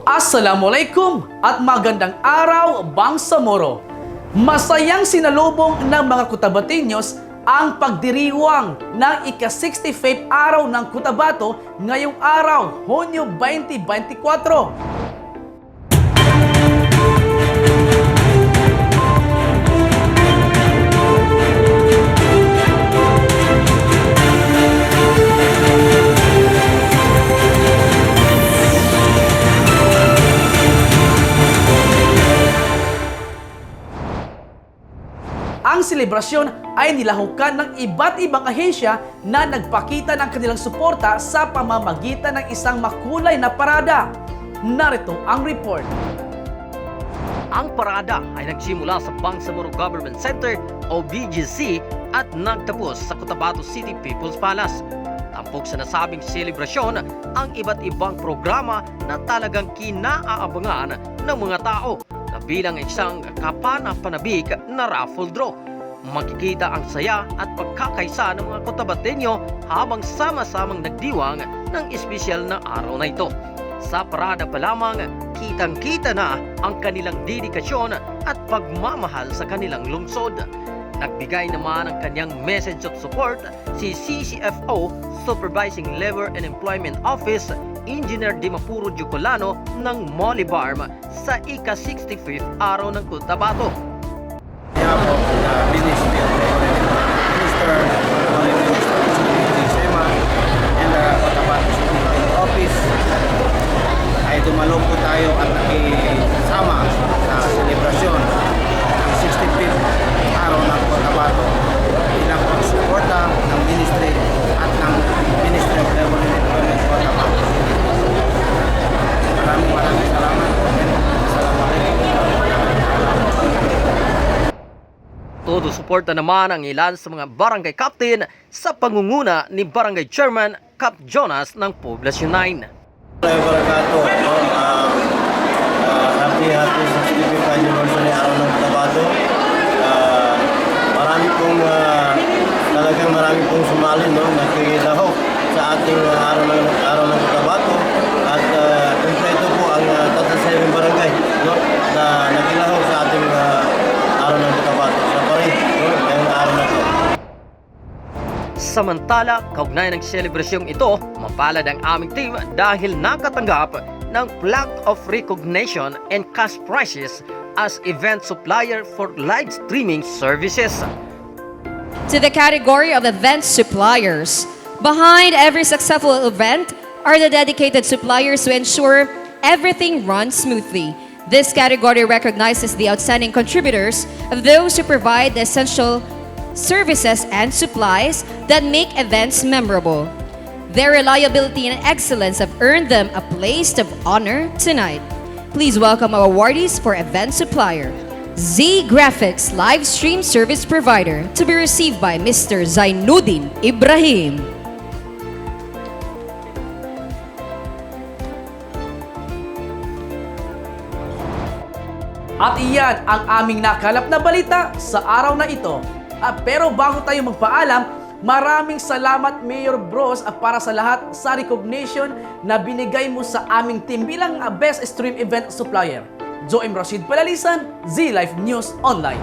Assalamualaikum at magandang araw, Bangsamoro. Masayang sinalubong ng mga Cotabatinos ang pagdiriwang ng ika-65th araw ng Cotabato ngayong araw, Hunyo 2024. Ang selebrasyon ay nilahukan ng iba't ibang ahensya na nagpakita ng kanilang suporta sa pamamagitan ng isang makulay na parada. Narito ang report. Ang parada ay nagsimula sa Bangsamoro Government Center o BGC at nagtapos sa Cotabato City People's Palace. Tampok sa nasabing selebrasyon ang iba't ibang programa na talagang kinaabangan ng mga tao na bilang isang kapanapanabik na raffle draw. Makikita ang saya at pagkakaisa ng mga Cotabateño habang sama-samang nagdiwang ng espesyal na araw na ito. Sa parada pa lamang, kitang-kita na ang kanilang dedikasyon at pagmamahal sa kanilang lungsod. Nagbigay naman ng kanyang message of support si CCFO Supervising Labor and Employment Office Engineer Dimapuro Jucolano ng Molibarm sa ika-65th araw ng Cotabato. Minister and the Cotabato City Office ay dumalo po tayo at nakisama sa selebrasyon ng 65th araw ng Cotabato bilang pagsuporta ng Ministry at ng Ministry of Labor and Employment Cotabato City. Maraming salamat po. Todo suporta naman ang ilan sa mga barangay captain sa pangunguna ni Barangay Chairman Cap Jonas ng Poblasyon 9. Barakatuh. Happy 65th anniversary araw ng Cotabato. Marami pong sumali, no, nakikilahok sa ating araw ng Cotabato at kompleto po ang 37 barangay, no, na nakilahok sa ating araw ng Cotabato. Sa parin, no, ngayong araw na ito. Samantala, kaugnay ng selebrasyong ito, mapalad ang aming team dahil nakatanggap ng Plaque of Recognition and Cash Prizes as event supplier for live streaming services. To the category of event suppliers, behind every successful event are the dedicated suppliers who ensure everything runs smoothly. This category recognizes the outstanding contributors of those who provide the essential services and supplies that make events memorable. Their reliability and excellence have earned them a place of honor tonight. Please welcome our awardees for Event Supplier, Z Graphics Live Stream Service Provider, to be received by Mr. Zainuddin Ibrahim. At iyan ang aming nakalap na balita sa araw na ito. Pero bago tayo magpaalam, maraming salamat Mayor Bros para sa lahat sa recognition na binigay mo sa aming team bilang Best Stream Event Supplier. Joem Rashid Palalisan, Z Life News Online.